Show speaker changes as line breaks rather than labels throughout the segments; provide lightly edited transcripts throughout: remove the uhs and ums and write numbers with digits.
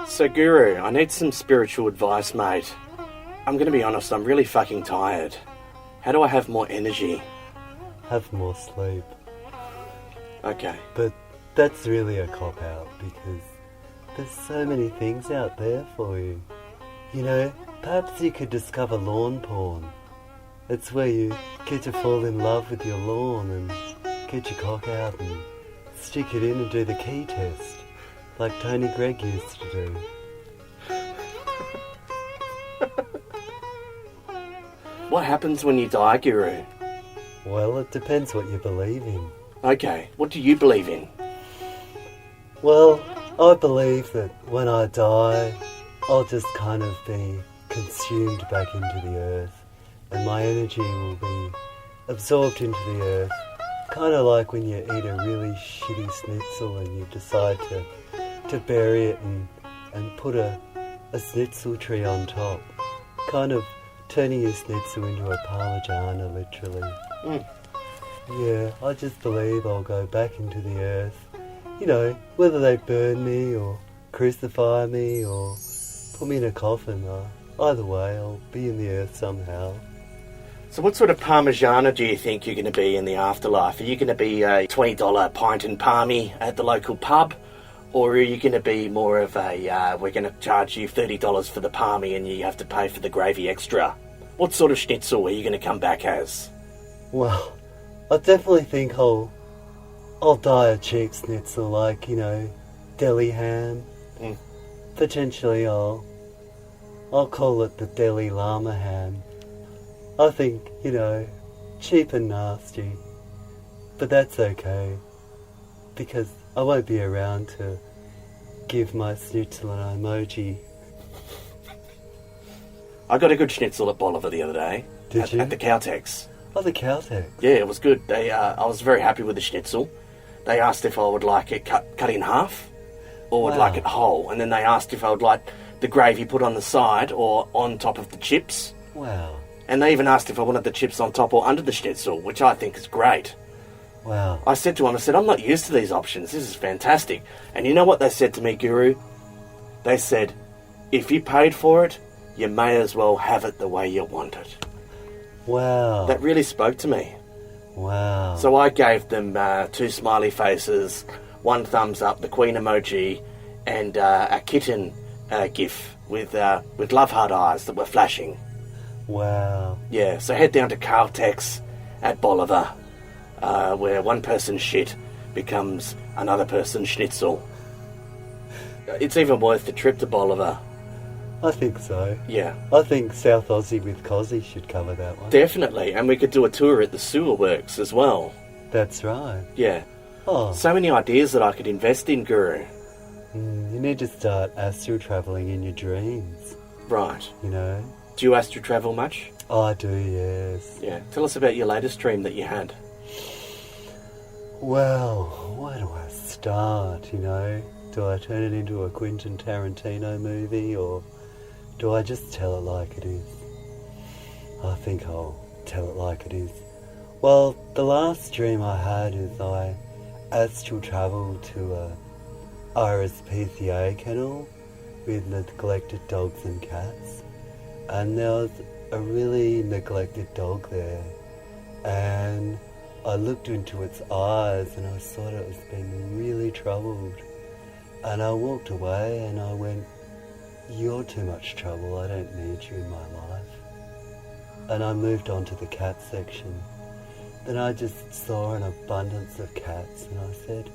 So, Guru, I need some spiritual advice, mate. I'm going to be honest, I'm really fucking tired. How do I have more energy?
Have more sleep.
Okay.
But that's really a cop-out because there's so many things out there for you. You know, perhaps you could discover lawn porn. It's where you get to fall in love with your lawn and get your cock out and stick it in and do the key test, like Tony Gregg used to do.
What happens when you die, Guru?
Well, it depends what you believe in.
Okay, what do you believe in?
Well, I believe that when I die, I'll just kind of be consumed back into the earth, and my energy will be absorbed into the earth. Kind of like when you eat a really shitty schnitzel and you decide to bury it and put a schnitzel tree on top. Kind of turning your schnitzel into a parmigiana, literally. Yeah, I just believe I'll go back into the earth. You know, whether they burn me or crucify me or put me in a coffin, either way, I'll be in the earth somehow.
So what sort of parmigiana do you think you're going to be in the afterlife? Are you going to be a $20 pint and palmy at the local pub? Or are you going to be more of a, we're going to charge you $30 for the palmy and you have to pay for the gravy extra? What sort of schnitzel are you going to come back as?
Well, I definitely think I'll die a cheap schnitzel, like, you know, deli ham. Potentially I'll call it the deli llama ham. I think, you know, cheap and nasty. But that's okay, because I won't be around to give my schnitzel an emoji.
I got a good schnitzel at Bolivar the other day.
Did you?
At the Caltex.
Oh, the Caltex.
Yeah, it was good. I was very happy with the schnitzel. They asked if I would like it cut in half or would like it whole. And then they asked if I would like the gravy put on the side or on top of the chips.
Wow.
And they even asked if I wanted the chips on top or under the schnitzel, which I think is great.
Wow.
I said to them, I'm not used to these options. This is fantastic. And you know what they said to me, Guru? They said, if you paid for it, you may as well have it the way you want it.
Wow.
That really spoke to me.
Wow.
So I gave them 2 smiley faces, 1 thumbs up, the Queen emoji, and a kitten gif with love heart eyes that were flashing.
Wow.
Yeah, so head down to Caltex at Bolivar, where one person's shit becomes another person's schnitzel. It's even worth the trip to Bolivar.
I think so.
Yeah.
I think South Aussie with Cozzy should cover that one.
Definitely, and we could do a tour at the sewer works as well.
That's right.
Yeah.
Oh.
So many ideas that I could invest in, Guru.
You need to start astral travelling in your dreams.
Right.
You know?
Do you astral travel much?
Oh, I do, yes.
Yeah. Tell us about your latest dream that you had.
Well, where do I start, you know? Do I turn it into a Quentin Tarantino movie, or do I just tell it like it is? I think I'll tell it like it is. Well, the last dream I had is I astral travelled to a RSPCA kennel with neglected dogs and cats. And there was a really neglected dog there. And I looked into its eyes and I saw that it was being really troubled. And I walked away and I went, "You're too much trouble, I don't need you in my life." And I moved on to the cat section. Then I just saw an abundance of cats and I said,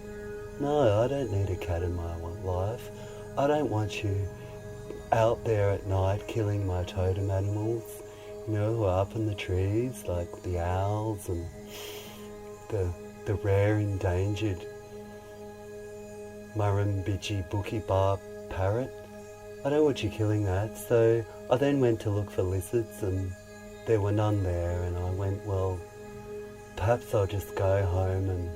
"No, I don't need a cat in my life. I don't want you out there at night killing my totem animals, you know, who are up in the trees, like the owls and the rare endangered Murrumbidgee Bookie Bar parrot. I don't want you killing that." So I then went to look for lizards and there were none there, and I went, well, perhaps I'll just go home and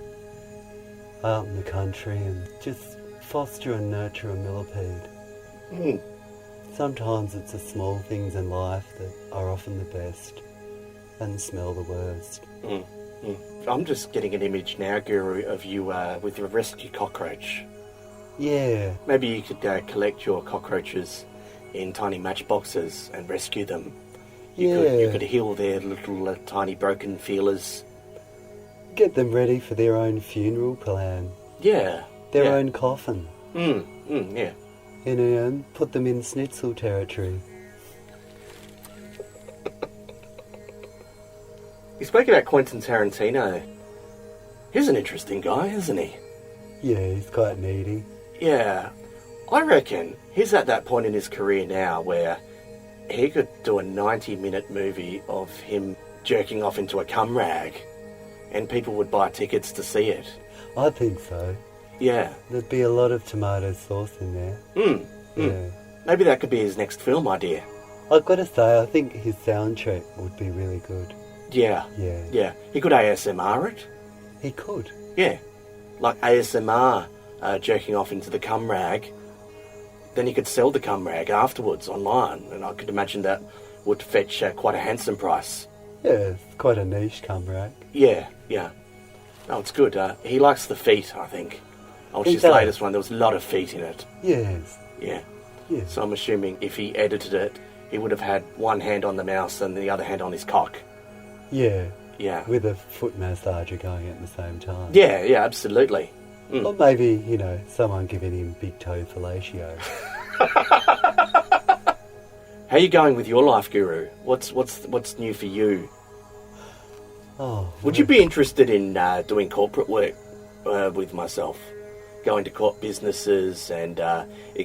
out in the country and just foster and nurture a millipede. Sometimes it's the small things in life that are often the best and smell the worst.
I'm just getting an image now, Guru, of you with your rescue cockroach.
Yeah.
Maybe you could collect your cockroaches in tiny matchboxes and rescue them. You could heal their little tiny broken feelers.
Get them ready for their own funeral plan.
Yeah.
Their own coffin.
Yeah.
And put them in Schnitzel territory.
You spoke about Quentin Tarantino. He's an interesting guy, isn't he?
Yeah, he's quite needy.
Yeah. I reckon he's at that point in his career now where he could do a 90-minute movie of him jerking off into a cum rag and people would buy tickets to see it.
I think so.
Yeah.
There'd be a lot of tomato sauce in there. Yeah.
Maybe that could be his next film idea.
I've got to say, I think his soundtrack would be really good.
Yeah.
Yeah.
Yeah. He could ASMR it.
He could.
Yeah. Like ASMR jerking off into the cum rag. Then he could sell the cum rag afterwards online, and I could imagine that would fetch quite a handsome price.
Yeah, it's quite a niche cum rag.
Yeah. No, it's good. He likes the feet, I think. I watched
He
his
does.
latest one. There was a lot of feet in it.
Yes.
Yeah.
Yeah.
So I'm assuming if he edited it, he would have had one hand on the mouse and the other hand on his cock.
Yeah.
Yeah.
With a foot massager going at the same time.
Yeah, absolutely.
Or maybe, someone giving him big toe fellatio.
How are you going with your life, Guru? What's new for you? Would you be interested in doing corporate work with myself? Going to court businesses and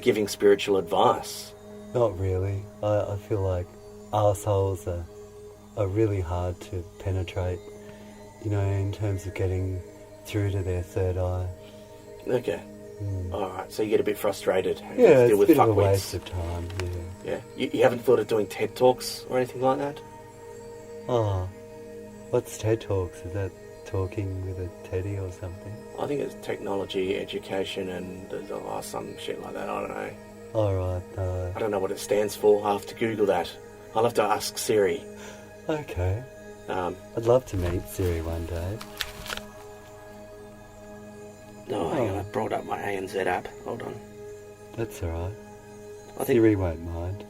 giving spiritual advice?
Not really. I feel like arseholes are really hard to penetrate, in terms of getting through to their third eye.
Okay. Alright, so you get a bit frustrated.
Yeah, it's
deal
a
with
bit of a
fuckwits.
waste of time, yeah.
Yeah. You haven't thought of doing TED Talks or anything like that?
Oh, what's TED Talks? Is that talking with a teddy or something?
I think it's technology, education, and there's some shit like that. I don't know.
Alright, no.
I don't know what it stands for. I'll have to Google that. I'll have to ask Siri.
Okay.
I'd
love to meet Siri one day.
No, hang on, I brought up my ANZ app. Hold on.
That's alright.
I think
Siri won't mind.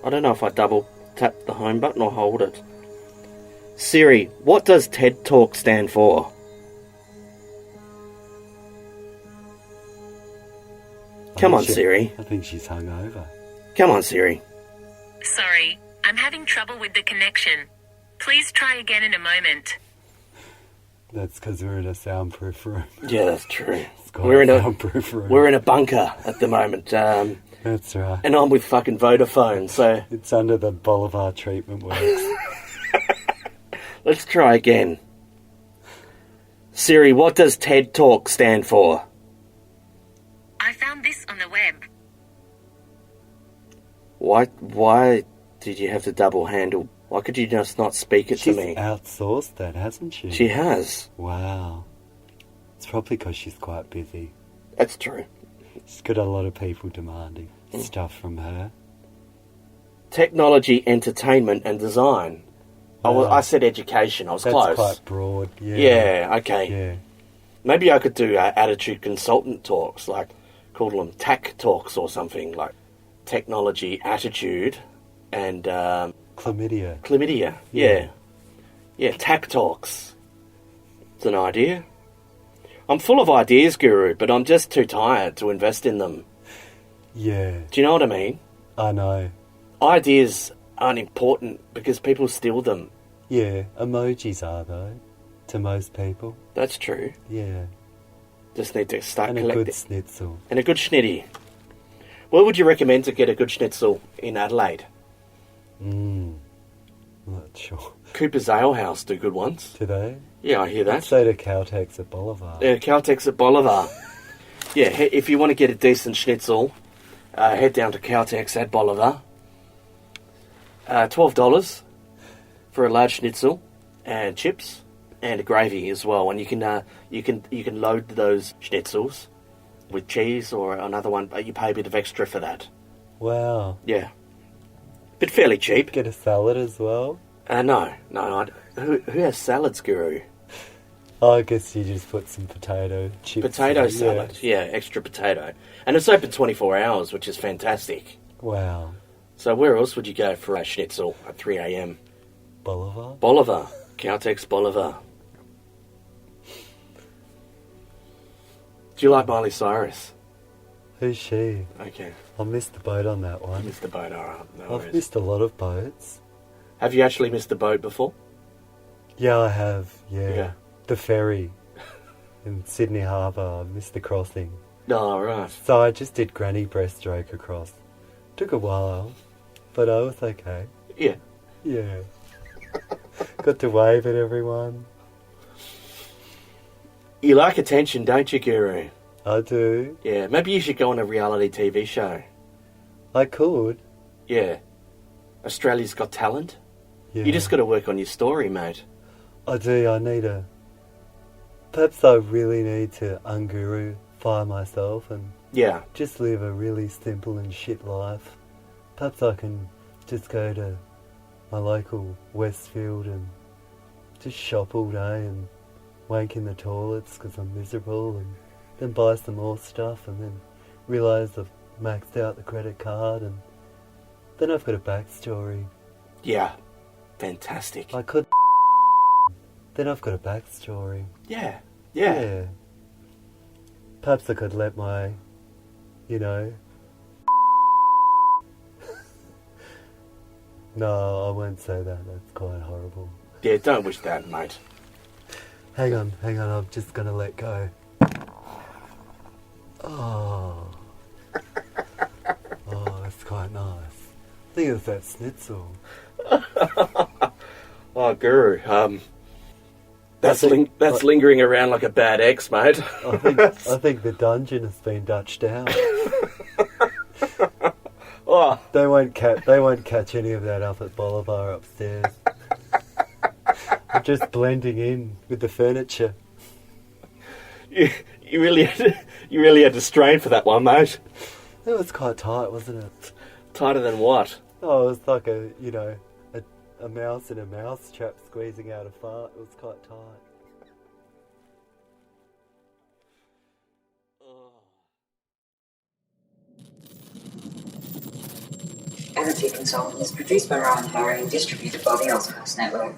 I don't know if I double tap the home button or hold it. Siri, what does TED Talk stand for? Come on, Siri.
I think she's hungover.
Come on, Siri.
Sorry, I'm having trouble with the connection. Please try again in a moment.
That's because we're in a soundproof room.
Yeah, that's true.
We're in a soundproof room.
We're in a bunker at the moment.
That's right.
And I'm with fucking Vodafone, so
It's under the Bolivar treatment works.
let's try again. Siri, what does TED Talk stand for?
I found this on the web.
Why did you have to double handle? Why could you just not speak it
She's
to me?
outsourced that, hasn't she?
She has.
Wow. It's probably because she's quite busy.
That's true.
She's got a lot of people demanding stuff from her.
Technology, entertainment, and design.
Wow.
I said education. I was
That's
close.
quite broad. Yeah.
Yeah, okay.
Yeah.
Maybe I could do attitude consultant talks, like call them TAC talks or something, like technology, attitude, and
Chlamydia.
chlamydia. Yeah, TAC talks. It's an idea. I'm full of ideas, Guru, but I'm just too tired to invest in them.
Yeah.
Do you know what I mean?
I know.
Ideas aren't important because people steal them.
Yeah. Emojis are, though, to most people.
That's true.
Yeah.
Just need to start
And a
collecting.
good schnitzel.
And a good schnitty. Where would you recommend to get a good schnitzel in Adelaide?
Not sure.
Cooper's Ale House do good ones.
Do they?
Yeah, I hear
Let's
that.
say to Caltex at Bolivar.
Yeah, Caltex at Bolivar. Yeah, if you want to get a decent schnitzel, head down to Caltex at Bolivar. $12 for a large schnitzel and chips and a gravy as well. And you can load those schnitzels with cheese or another one, but you pay a bit of extra for that.
Wow.
Yeah, but fairly cheap.
Get a salad as well.
No. Who has salads, Guru?
Oh, I guess you just put some potato chips.
Potato
in.
salad, yeah, extra potato. And it's open 24 hours, which is fantastic.
Wow.
So where else would you go for a schnitzel at 3 a.m?
Bolivar?
Bolivar. Caltex Bolivar. Do you like Miley Cyrus?
Who's she?
Okay.
I missed the boat on that
I
one.
missed the boat, alright. No
I've
worries.
missed a lot of boats.
Have you actually missed the boat before?
Yeah, I have. Yeah.
Yeah.
The ferry in Sydney Harbour. I missed the crossing.
No, right.
So I just did granny breaststroke across. Took a while, but I was okay.
Yeah.
Yeah. Got to wave at everyone.
You like attention, don't you, Guru?
I do.
Yeah, maybe you should go on a reality TV show.
I could.
Yeah. Australia's Got Talent.
Yeah.
You just got to work on your story, mate.
I do. I need a... Perhaps I really need to unguru-fy myself and
Yeah.
just live a really simple and shit life. Perhaps I can just go to my local Westfield and just shop all day and wank in the toilets because I'm miserable, and then buy some more stuff and then realise I've maxed out the credit card, and then I've got a backstory.
Yeah. Fantastic.
I could... Then I've got a backstory.
Yeah. Yeah.
Perhaps I could let my, you know... No, I won't say that. That's quite horrible.
Yeah, don't wish that, mate.
Hang on. I'm just going to let go. Oh. Oh, that's quite nice. I think it's that schnitzel.
Oh, Guru, that's lingering around like a bad ex, mate.
I think the dungeon has been Dutched out.
Oh,
They won't catch any of that up at Bolivar upstairs. I'm just blending in with the furniture.
you really had to strain for that one, mate.
It was quite tight, wasn't it?
Tighter than what?
Oh, it was like a mouse in a mouse trap squeezing out a fart. It was quite tight.
Energy Consultant is produced by Ryan Harry and distributed by the Ozcast Network.